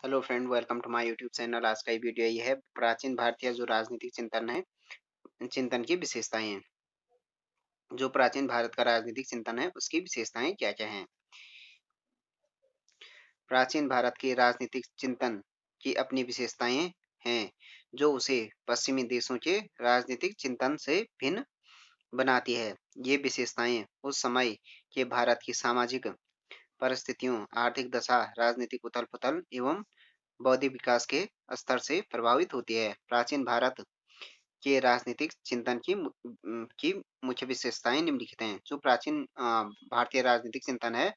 Hello friend, welcome to my YouTube channel. आज का ये वीडियो ये है प्राचीन भारतीय जो राजनीतिक चिंतन है, चिंतन की विशेषताएं हैं। जो प्राचीन भारत का राजनीतिक चिंतन है उसकी विशेषताएं क्या क्या हैं। प्राचीन भारत के राजनीतिक चिंतन की अपनी विशेषताएं हैं जो उसे पश्चिमी देशों के राजनीतिक चिंतन से भिन्न बनाती है। ये विशेषताएं उस समय के भारत की सामाजिक परिस्थितियों, आर्थिक दशा, राजनीतिक उथल पुथल एवं बौद्धिक विकास के स्तर से प्रभावित होती है। प्राचीन भारत के राजनीतिक चिंतन की मुख्य विशेषताएं निम्नलिखित हैं। जो प्राचीन भारतीय राजनीतिक चिंतन है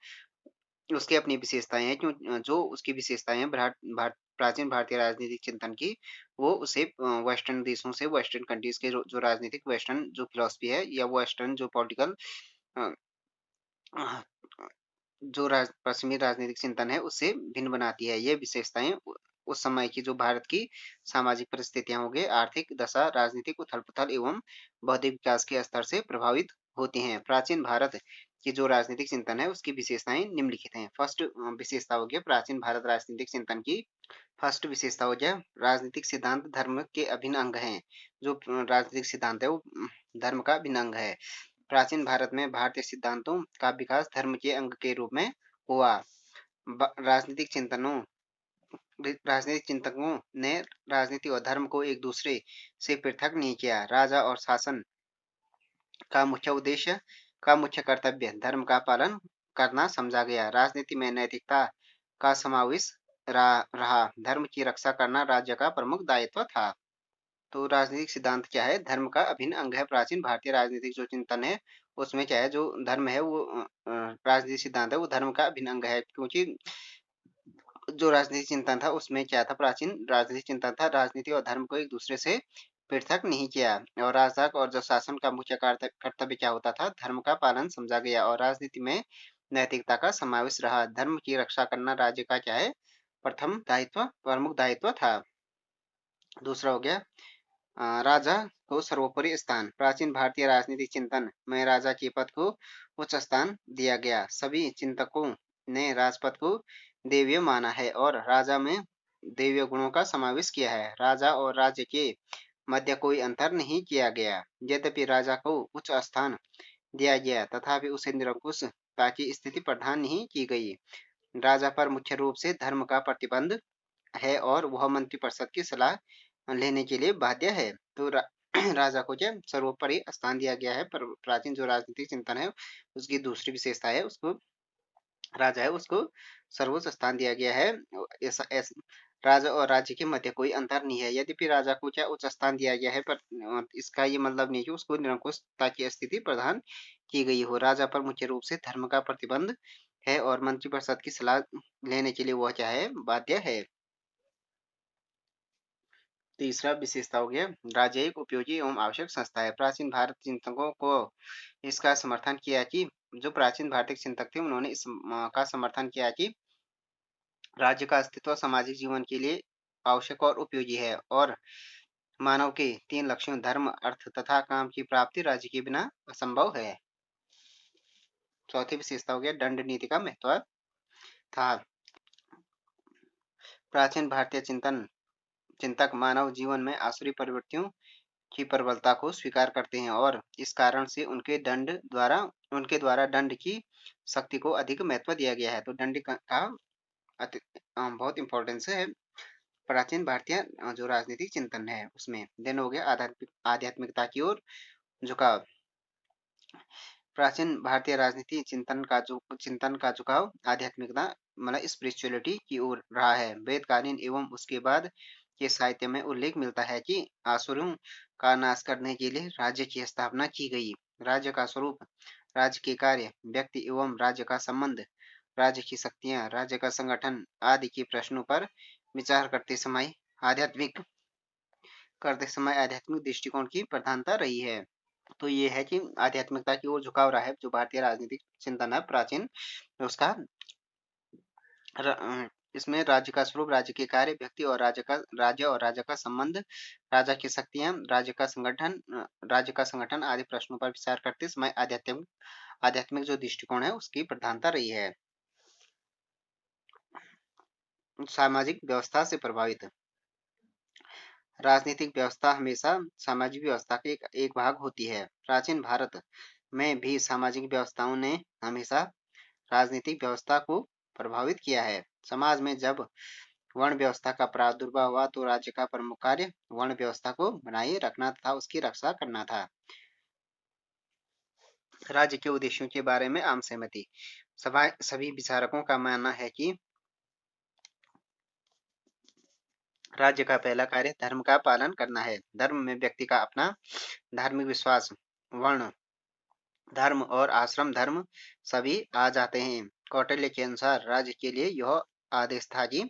उसकी अपनी विशेषताएं हैं। क्यों जो उसकी विशेषताएं हैं प्राचीन भारतीय राजनीतिक चिंतन की, वो उसे वेस्टर्न देशों से, वेस्टर्न कंट्रीज के जो राजनीतिक वेस्टर्न जो फिलोसफी है या वेस्टर्न जो पॉलिटिकल जो पश्चिमी राजनीतिक चिंतन है उससे भिन्न बनाती है। ये विशेषताएं उस समय की जो भारत की सामाजिक परिस्थितियां हो गई, आर्थिक दशा, राजनीतिक उथल पुथल एवं बौद्धिक विकास के स्तर से प्रभावित होती हैं। प्राचीन भारत की जो राजनीतिक चिंतन है उसकी विशेषताएं निम्नलिखित हैं। फर्स्ट विशेषता हो गया प्राचीन भारत राजनीतिक चिंतन की। फर्स्ट विशेषता हो गया राजनीतिक सिद्धांत धर्म के अभिन्न अंग हैं। जो राजनीतिक सिद्धांत है वो धर्म का अभिन्न अंग है। प्राचीन भारत में भारतीय सिद्धांतों का विकास धर्म के अंग के रूप में हुआ। राजनीतिक चिंतकों ने राजनीति और धर्म को एक दूसरे से पृथक नहीं किया। राजा और शासन का मुख्य उद्देश्य का मुख्य कर्तव्य धर्म का पालन करना समझा गया। राजनीति में नैतिकता का समावेश रहा। धर्म की रक्षा करना राज्य का प्रमुख दायित्व था। तो राजनीतिक सिद्धांत क्या है? धर्म का अभिन्न अंग है। प्राचीन भारतीय राजनीतिक जो चिंतन है उसमें क्या है, जो धर्म है वो राजनीतिक सिद्धांत है वो धर्म का अभिन्न अंग है। क्योंकि जो राजनीतिक चिंतन था उसमें क्या था, प्राचीन राजनीतिक चिंतन था राजनीति और धर्म को एक दूसरे से पृथक नहीं किया। और राजा और जो शासन का मुख्य कर्तव्य क्या होता था, धर्म का पालन समझा गया। और राजनीति में नैतिकता का समावेश रहा। धर्म की रक्षा करना राज्य का क्या है, प्रथम दायित्व, प्रमुख दायित्व था। दूसरा हो गया राजा को सर्वोपरि स्थान। प्राचीन भारतीय राजनीतिक चिंतन में राजा के पद को उच्च स्थान दिया गया। सभी चिंतकों ने राजपद को देवीय माना है और राजा में देवीय गुणों का समावेश किया है। राजा और राज्य के मध्य कोई अंतर नहीं किया गया। यद्यपि राजा को उच्च स्थान दिया गया तथापि उसे निरंकुशता की स्थिति प्रदान नहीं की गई। राजा पर मुख्य रूप से धर्म का प्रतिबंध है और वह मंत्रिपरिषद की सलाह लेने के लिए बाध्य है। तो राजा को क्या सर्वोपरि स्थान दिया गया है। पर प्राचीन जो राजनीतिक चिंतन है उसकी दूसरी विशेषता है, उसको राजा है उसको सर्वोच्च स्थान दिया गया है। ऐसा ऐसा राजा और राज्य के मध्य कोई अंतर नहीं है। यद्यपि राजा को क्या उच्च स्थान दिया गया है, पर इसका ये मतलब नहीं कि उसको निरंकुशता की स्थिति प्रदान की गई हो। राजा पर मुख्य रूप से धर्म का प्रतिबंध है और मंत्रिपरिषद की सलाह लेने के लिए वह क्या है, बाध्य है। तीसरा विशेषता हो गया राज्य एक उपयोगी एवं आवश्यक संस्था है। प्राचीन भारत चिंतकों को इसका समर्थन किया कि जो प्राचीन भारतीय चिंतक थे उन्होंने इस का समर्थन किया कि राज्य का अस्तित्व सामाजिक जीवन के लिए आवश्यक और उपयोगी है और मानव के तीन लक्ष्यों धर्म, अर्थ तथा काम की प्राप्ति राज्य के बिना असंभव है। चौथी विशेषता हो गया दंड नीति का महत्व था। प्राचीन भारतीय चिंतक मानव जीवन में आसुरी प्रवृत्तियों की प्रबलता को स्वीकार करते हैं और इस कारण से उनके द्वारा दंड की शक्ति को अधिक महत्व दिया गया है। तो दंड का बहुत इंपॉर्टेंस है प्राचीन भारतीय जो राजनीतिक चिंतन है उसमें। देन हो गया आध्यात्मिकता की ओर झुकाव। प्राचीन भारतीय राजनीति चिंतन का झुकाव आध्यात्मिकता मतलब स्पिरिचुअलिटी की ओर रहा है। वेदकालीन एवं उसके बाद के साहित्य में उल्लेख मिलता है कि आसुरों का नाश करने के लिए राज्य की स्थापना की गई। राज्य का स्वरूप, राज्य के कार्य, व्यक्ति एवं राज्य का संबंध, राज्य की शक्तियां, राज्य का संगठन आदि के प्रश्नों पर विचार करते समय आध्यात्मिक दृष्टिकोण की प्रधानता रही है। तो ये है कि आध्यात्मिकता की ओर झुकाव रहा है जो भारतीय राजनीतिक चिंतन है प्राचीन उसका। इसमें राज्य का स्वरूप, राज्य के कार्य, व्यक्ति और राज्य का संबंध, राजा की शक्तियां, राज्य का संगठन आदि प्रश्नों पर विचार करते समय आध्यात्मिक जो दृष्टिकोण है उसकी प्रधानता रही है। सामाजिक व्यवस्था से प्रभावित। राजनीतिक व्यवस्था हमेशा सामाजिक व्यवस्था के एक भाग होती है। प्राचीन भारत में भी सामाजिक व्यवस्थाओं ने हमेशा राजनीतिक व्यवस्था को प्रभावित किया है। समाज में जब वर्ण व्यवस्था का प्रादुर्भाव हुआ तो राज्य का प्रमुख कार्य वर्ण व्यवस्था को बनाए रखना तथा उसकी रक्षा करना था। राज्य के उद्देश्यों के बारे में आम सहमति। सभी विचारकों का मानना है कि राज्य का पहला कार्य धर्म का पालन करना है। धर्म में व्यक्ति का अपना धार्मिक विश्वास, वर्ण धर्म और आश्रम धर्म सभी आ जाते हैं। कौटिल्य के अनुसार राज्य के लिए यह आदेश था कि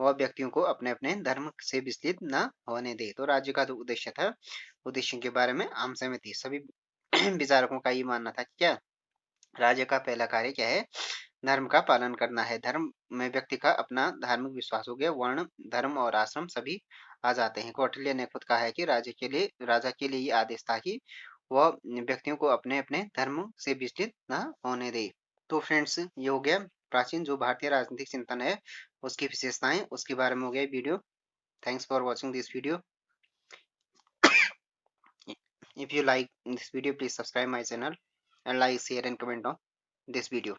वह व्यक्तियों को अपने अपने धर्म से विचलित न होने दे। तो राज्य का जो उद्देश्य था, उद्देश्य के बारे में आम सहमति। सभी विचारकों का ये मानना था कि क्या राज्य का पहला कार्य क्या है, धर्म का पालन करना है। धर्म में व्यक्ति का अपना धार्मिक विश्वास हो गया, वर्ण धर्म और आश्रम सभी आ जाते हैं। कौटिल्य ने खुद कहा है कि राज्य के लिए राजा के लिए ये आदेश था कि वह व्यक्तियों को अपने अपने धर्म से विचलित न होने दे। तो फ्रेंड्स, ये हो गया प्राचीन जो भारतीय राजनीतिक चिंतन है उसकी विशेषताएं, उसके बारे में हो गया video. Thanks for watching this video. If you like this video, please subscribe my channel and like, share and comment on this video.